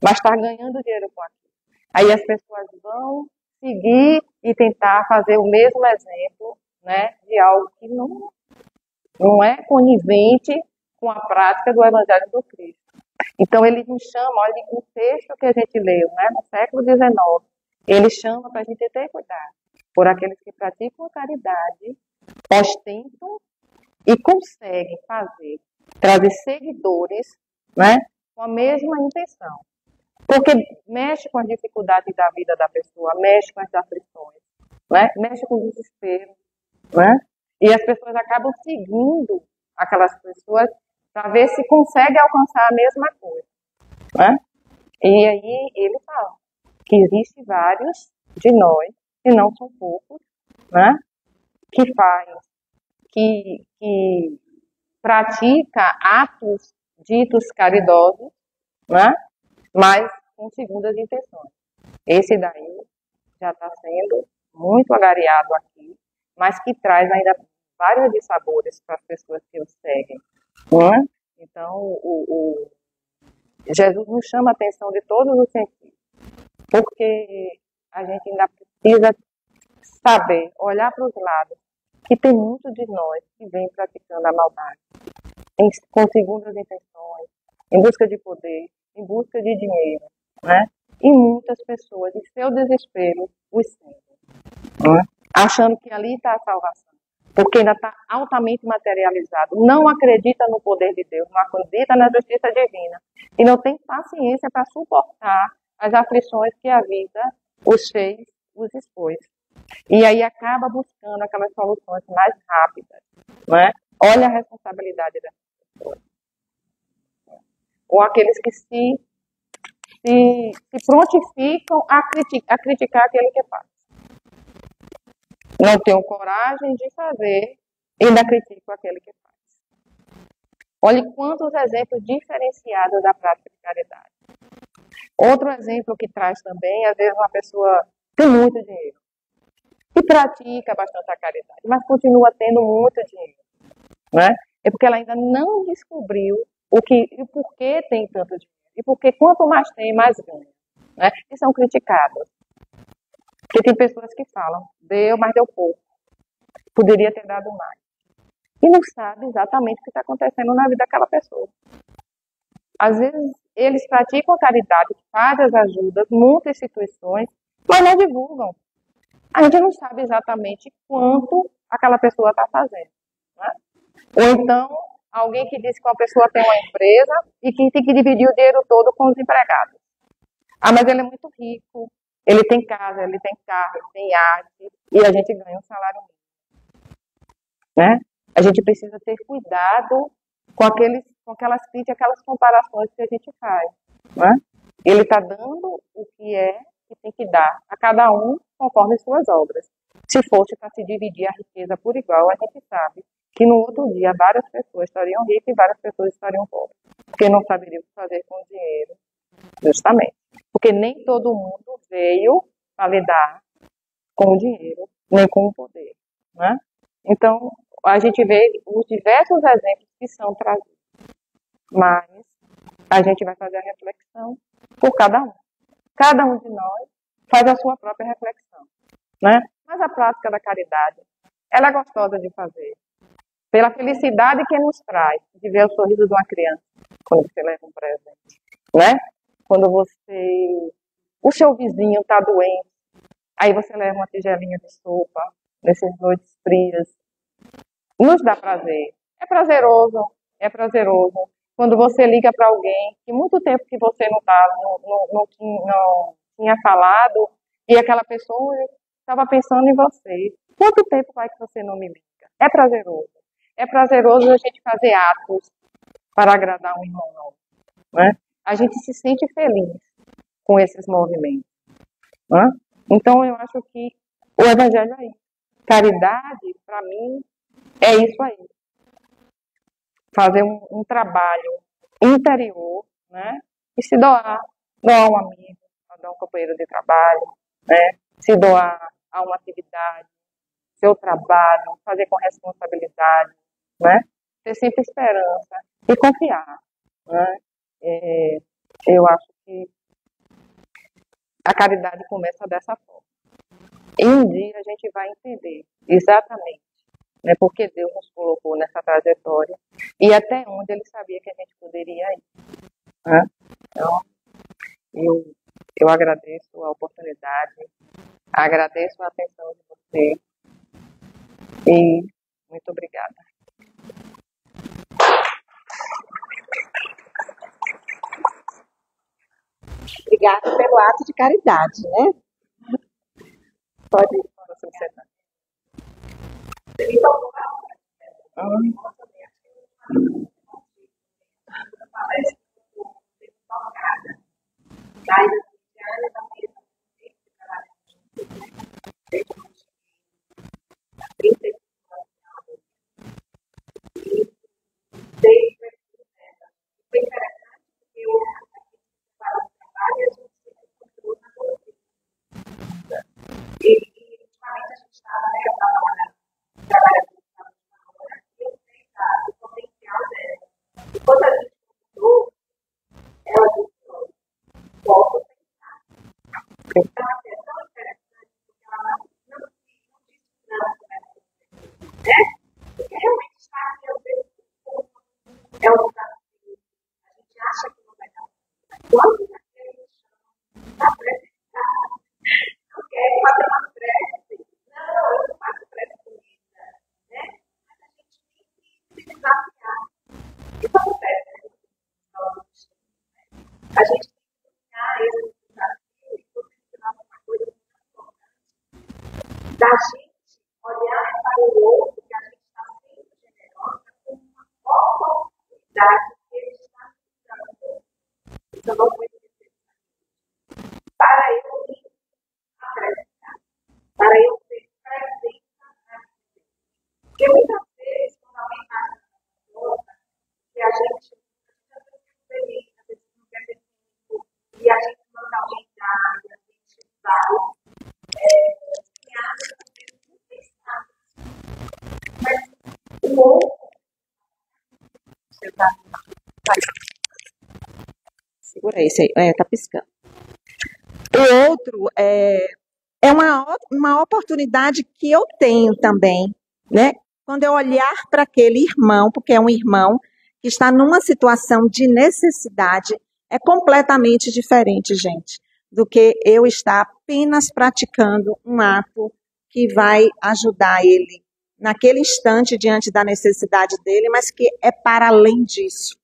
mas está ganhando dinheiro com aquilo. Aí as pessoas vão seguir e tentar fazer o mesmo exemplo, né, de algo que não é conivente com a prática do Evangelho do Cristo. Então ele nos chama, olha, o texto que a gente leu, né, no século XIX, ele chama para a gente ter cuidado por aqueles que praticam a caridade, ostentam e conseguem trazer seguidores, né, com a mesma intenção. Porque mexe com as dificuldades da vida da pessoa, mexe com as aflições, né, mexe com o desespero, né, e as pessoas acabam seguindo aquelas pessoas para ver se consegue alcançar a mesma coisa, né? E aí ele fala que existe vários de nós, e não são poucos, né? Que pratica atos ditos caridosos, né? Mas com segundas intenções. Esse daí já está sendo muito agariado aqui, mas que traz ainda vários dissabores para as pessoas que o seguem. Né? Então, Jesus nos chama a atenção de todos os sentidos, porque a gente ainda precisa saber, olhar para os lados, que tem muito de nós que vem praticando a maldade, com segundas intenções, em busca de poder, em busca de dinheiro, né? E muitas pessoas, em seu desespero, os seguem, né? Achando que ali está a salvação, porque ainda está altamente materializado, não acredita no poder de Deus, não acredita na justiça divina, e não tem paciência para suportar as aflições que a vida os fez, os expôs. E aí acaba buscando aquelas soluções mais rápidas, né? Olha a responsabilidade das pessoas. Ou aqueles que se prontificam a criticar aquele que faz. Não tenho coragem de fazer e ainda critico aquele que faz. Olhe quantos exemplos diferenciados da prática de caridade. Outro exemplo que traz também, às vezes uma pessoa tem muito dinheiro e pratica bastante a caridade, mas continua tendo muito dinheiro, né? É porque ela ainda não descobriu o porquê tem tanto dinheiro e porque quanto mais tem, mais ganha, né? E são criticados. Porque tem pessoas que falam, mas deu pouco, poderia ter dado mais. E não sabe exatamente o que está acontecendo na vida daquela pessoa. Às vezes, eles praticam a caridade, fazem as ajudas, montam instituições, mas não divulgam. A gente não sabe exatamente quanto aquela pessoa está fazendo, né? Ou então, alguém que diz que uma pessoa tem uma empresa e que tem que dividir o dinheiro todo com os empregados. Ah, mas ele é muito rico, ele tem casa, ele tem carro, ele tem iate, e a gente ganha um salário mínimo, né? A gente precisa ter cuidado com aquelas críticas, aquelas comparações que a gente faz, né? Ele está dando o que tem que dar a cada um conforme suas obras. Se fosse para se dividir a riqueza por igual, a gente sabe que no outro dia várias pessoas estariam ricas e várias pessoas estariam pobres, porque não saberiam o que fazer com o dinheiro, justamente. Porque nem todo mundo veio para lidar com o dinheiro, nem com o poder, né? Então, a gente vê os diversos exemplos que são trazidos, mas a gente vai fazer a reflexão por cada um. Cada um de nós faz a sua própria reflexão, né? Mas a prática da caridade, ela é gostosa de fazer, pela felicidade que nos traz, de ver o sorriso de uma criança quando você leva um presente, né? Quando o seu vizinho está doente, aí você leva uma tigelinha de sopa, nessas noites frias, nos dá prazer. É prazeroso, é prazeroso. Quando você liga para alguém que muito tempo que você não tinha falado e aquela pessoa estava pensando em você. Quanto tempo vai que você não me liga? É prazeroso. É prazeroso a gente fazer atos para agradar um irmão nosso, né? A gente se sente feliz com esses movimentos, né? Então eu acho que o Evangelho é isso. Caridade, para mim, é isso aí. fazer um trabalho interior, né? E se doar a um amigo, doar a um companheiro de trabalho, né? Se doar a uma atividade, seu trabalho, fazer com responsabilidade, né? Ter sempre esperança e confiar, né? Eu acho que a caridade começa dessa forma. E um dia a gente vai entender exatamente, né, porque Deus nos colocou nessa trajetória e até onde Ele sabia que a gente poderia ir. Né? Então, eu agradeço a oportunidade, agradeço a atenção de você e muito obrigada. Obrigada pelo ato de caridade, né? Pode ir, você sentar. Segura esse aí, tá piscando. O outro é uma oportunidade que eu tenho também, né? Quando eu olhar para aquele irmão, porque é um irmão que está numa situação de necessidade, é completamente diferente, gente, do que eu estar apenas praticando um ato que vai ajudar ele naquele instante diante da necessidade dele, mas que é para além disso.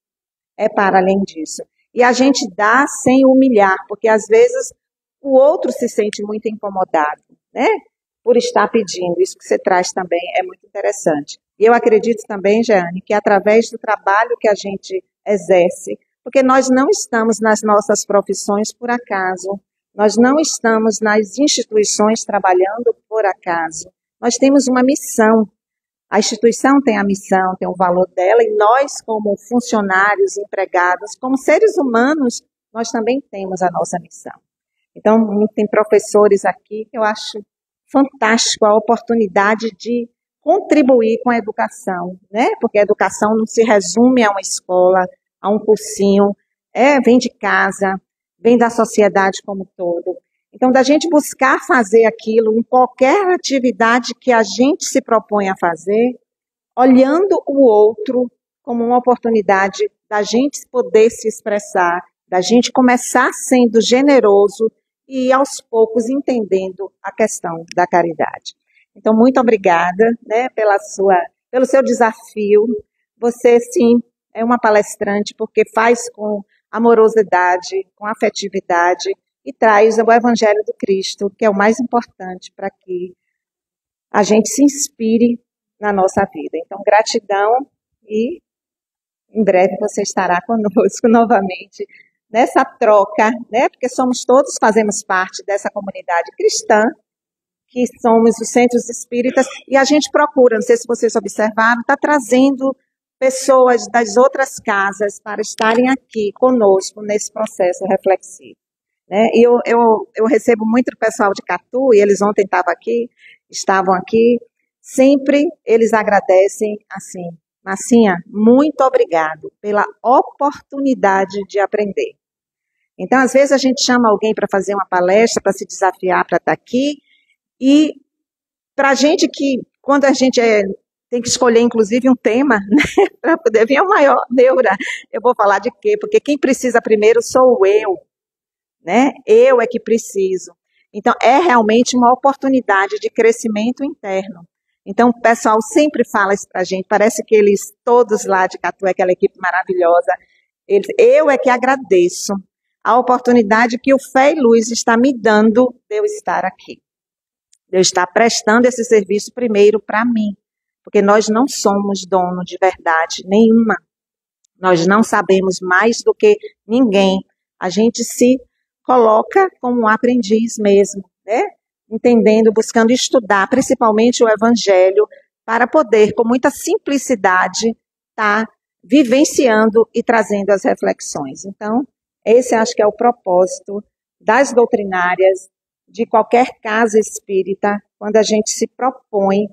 É para além disso. E a gente dá sem humilhar, porque às vezes o outro se sente muito incomodado, né? Por estar pedindo. Isso que você traz também é muito interessante. E eu acredito também, Jeane, que através do trabalho que a gente exerce, porque nós não estamos nas nossas profissões por acaso, nós não estamos nas instituições trabalhando por acaso. Nós temos uma missão. A instituição tem a missão, tem o valor dela, e nós, como funcionários, empregados, como seres humanos, nós também temos a nossa missão. Então, tem professores aqui que eu acho fantástico a oportunidade de contribuir com a educação, né? Porque a educação não se resume a uma escola, a um cursinho, vem de casa, vem da sociedade como um todo. Então, da gente buscar fazer aquilo em qualquer atividade que a gente se propõe a fazer, olhando o outro como uma oportunidade da gente poder se expressar, da gente começar sendo generoso e aos poucos entendendo a questão da caridade. Então, muito obrigada, né, pelo seu desafio. Você, sim, é uma palestrante porque faz com amorosidade, com afetividade e traz o Evangelho do Cristo, que é o mais importante para que a gente se inspire na nossa vida. Então, gratidão e em breve você estará conosco novamente nessa troca, né? Porque fazemos parte dessa comunidade cristã, que somos os centros espíritas, e a gente procura, não sei se vocês observaram, está trazendo pessoas das outras casas para estarem aqui conosco nesse processo reflexivo. Né? E eu recebo muito pessoal de Catu, e eles ontem estavam aqui, sempre eles agradecem assim, Marcinha, muito obrigado pela oportunidade de aprender. Então, às vezes a gente chama alguém para fazer uma palestra, para se desafiar, para estar aqui, e para a gente que, quando a gente tem que escolher, inclusive, um tema, né, para poder vir o maior neura, eu vou falar de quê? Porque quem precisa primeiro sou eu, né? Eu é que preciso. Então, é realmente uma oportunidade de crescimento interno. Então, o pessoal sempre fala isso para a gente, parece que eles, todos lá de Catu, aquela equipe maravilhosa, eu é que agradeço a oportunidade que o Fé e Luz está me dando de eu estar aqui. De eu estar prestando esse serviço primeiro para mim, porque nós não somos dono de verdade nenhuma. Nós não sabemos mais do que ninguém. A gente se coloca como um aprendiz mesmo, né? Entendendo, buscando estudar, principalmente o Evangelho, para poder, com muita simplicidade, estar vivenciando e trazendo as reflexões. Então, esse acho que é o propósito das doutrinárias, de qualquer casa espírita, quando a gente se propõe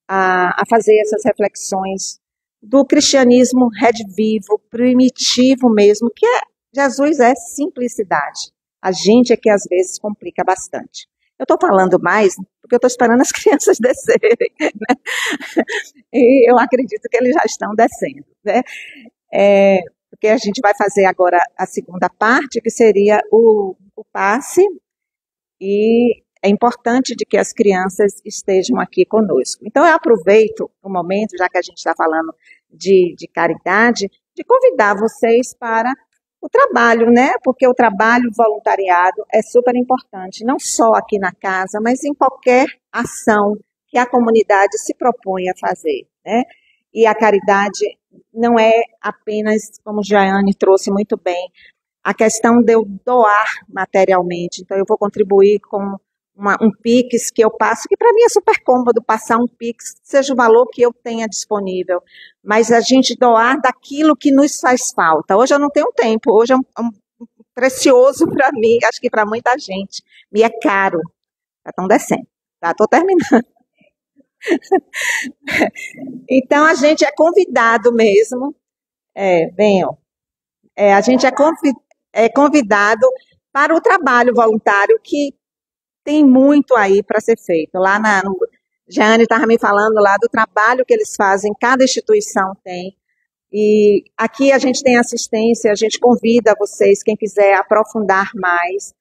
a fazer essas reflexões do cristianismo redivivo, primitivo mesmo, que Jesus é simplicidade. A gente é que às vezes complica bastante. Eu estou falando mais porque eu estou esperando as crianças descerem, né? E eu acredito que eles já estão descendo, né? Porque a gente vai fazer agora a segunda parte, que seria o passe, e é importante de que as crianças estejam aqui conosco. Então, eu aproveito o momento, já que a gente está falando de caridade, de convidar vocês para o trabalho, né? Porque o trabalho voluntariado é super importante, não só aqui na casa, mas em qualquer ação que a comunidade se propõe a fazer, né? E a caridade não é apenas, como Jaiane trouxe muito bem, a questão de eu doar materialmente. Então, eu vou contribuir com um Pix que eu passo, que para mim é super cômodo passar um Pix, seja o valor que eu tenha disponível, mas a gente doar daquilo que nos faz falta. Hoje eu não tenho tempo, hoje é um precioso para mim, acho que para muita gente, me é caro. Já estão descendo, tá? Estou terminando. Então, a gente é convidado mesmo, venham, a gente é convidado para o trabalho voluntário, que tem muito aí para ser feito. Lá Jeane estava me falando lá do trabalho que eles fazem, cada instituição tem. E aqui a gente tem assistência, a gente convida vocês, quem quiser aprofundar mais.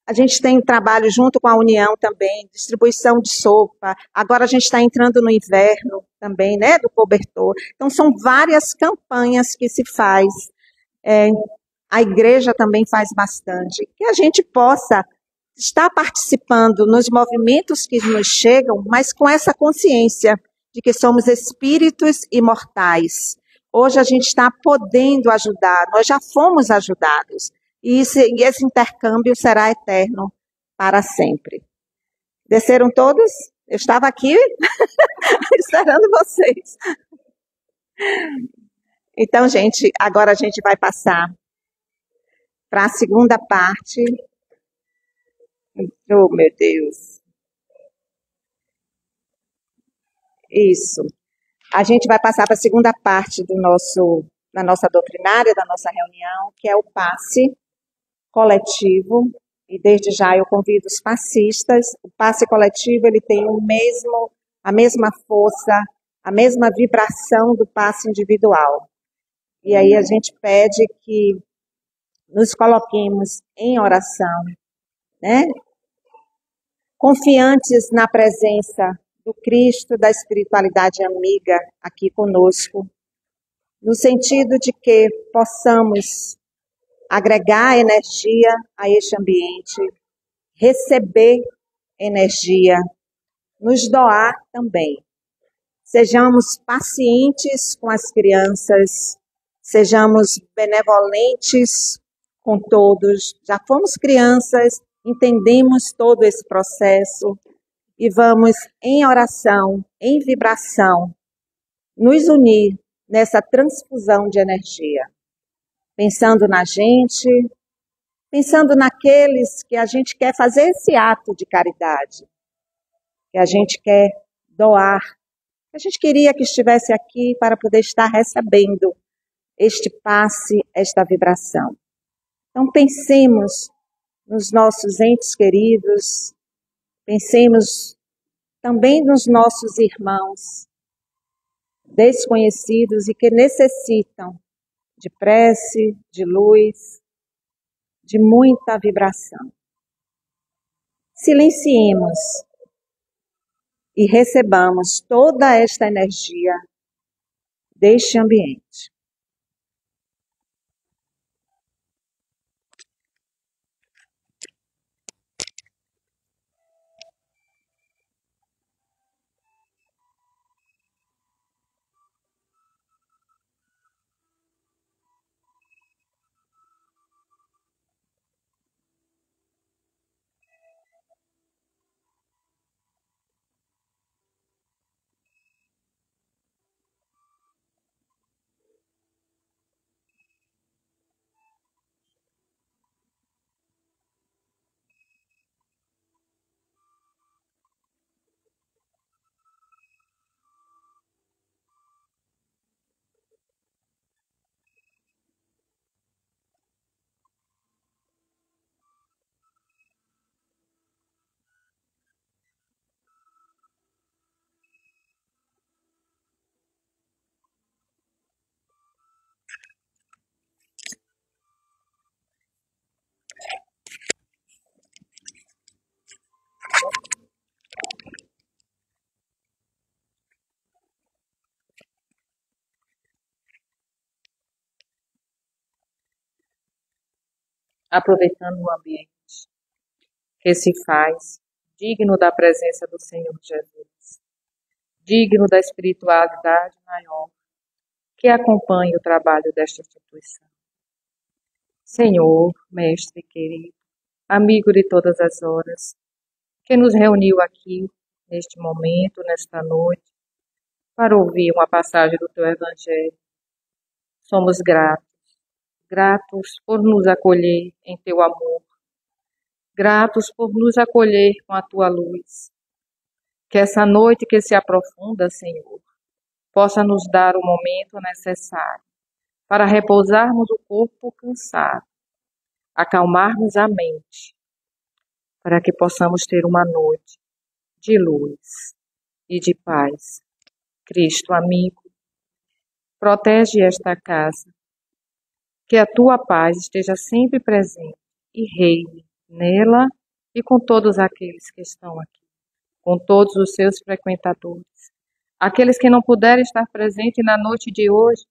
A gente tem trabalho junto com a União também, distribuição de sopa. Agora a gente está entrando no inverno também, né, do cobertor. Então, são várias campanhas que se faz. A igreja também faz bastante. Que a gente possa estar participando nos movimentos que nos chegam, mas com essa consciência de que somos espíritos imortais. Hoje a gente está podendo ajudar, nós já fomos ajudados. E esse intercâmbio será eterno para sempre. Desceram todos? Eu estava aqui esperando vocês. Então, gente, agora a gente vai passar para a segunda parte. Oh, meu Deus. Isso. A gente vai passar para a segunda parte da nossa doutrinária, da nossa reunião, que é o passe coletivo. E desde já eu convido os passistas. O passe coletivo, ele tem a mesma força, a mesma vibração do passe individual. E aí a gente pede que nos coloquemos em oração, né? Confiantes na presença do Cristo, da espiritualidade amiga aqui conosco, no sentido de que possamos agregar energia a este ambiente, receber energia, nos doar também. Sejamos pacientes com as crianças, sejamos benevolentes com todos. Já fomos crianças, entendemos todo esse processo e vamos em oração, em vibração, nos unir nessa transfusão de energia, pensando na gente, pensando naqueles que a gente quer fazer esse ato de caridade, que a gente quer doar, que a gente queria que estivesse aqui para poder estar recebendo este passe, esta vibração. Então pensemos nos nossos entes queridos, pensemos também nos nossos irmãos desconhecidos e que necessitam de prece, de luz, de muita vibração. Silenciemos e recebamos toda esta energia deste ambiente. Aproveitando o ambiente que se faz digno da presença do Senhor Jesus, digno da espiritualidade maior que acompanha o trabalho desta instituição. Senhor, Mestre querido, amigo de todas as horas, que nos reuniu aqui neste momento, nesta noite, para ouvir uma passagem do Teu Evangelho. Somos gratos por nos acolher em Teu amor, gratos por nos acolher com a Tua luz. Que essa noite que se aprofunda, Senhor, possa nos dar o momento necessário para repousarmos o corpo cansado, acalmarmos a mente, para que possamos ter uma noite de luz e de paz. Cristo amigo, protege esta casa, que a Tua paz esteja sempre presente e reine nela e com todos aqueles que estão aqui, com todos os seus frequentadores. Aqueles que não puderem estar presentes na noite de hoje,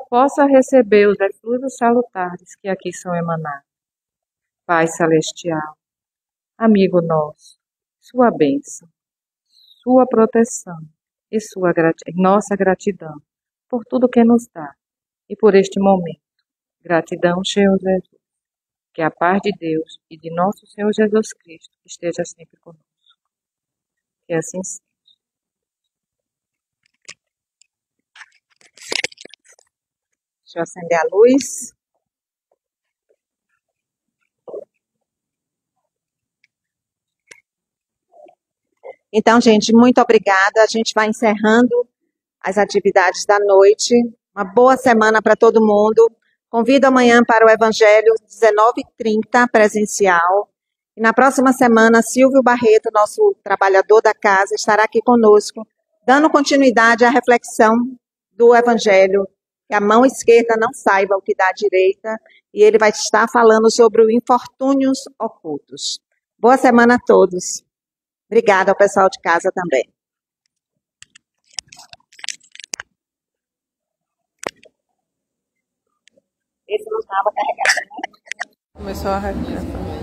possa receber os eflúvios salutares que aqui são emanados. Pai Celestial, amigo nosso, Sua bênção, Sua proteção e nossa gratidão por tudo que nos dá e por este momento. Gratidão, Senhor Jesus. Que a paz de Deus e de nosso Senhor Jesus Cristo esteja sempre conosco. Que assim seja. Deixa eu acender a luz. Então, gente, muito obrigada. A gente vai encerrando as atividades da noite. Uma boa semana para todo mundo. Convido amanhã para o Evangelho, 19h30, presencial. E na próxima semana, Silvio Barreto, nosso trabalhador da casa, estará aqui conosco, dando continuidade à reflexão do Evangelho, que a mão esquerda não saiba o que dá a direita, e ele vai estar falando sobre os infortúnios ocultos. Boa semana a todos. Obrigada ao pessoal de casa também. Esse não estava carregado, né? Começou a radiar.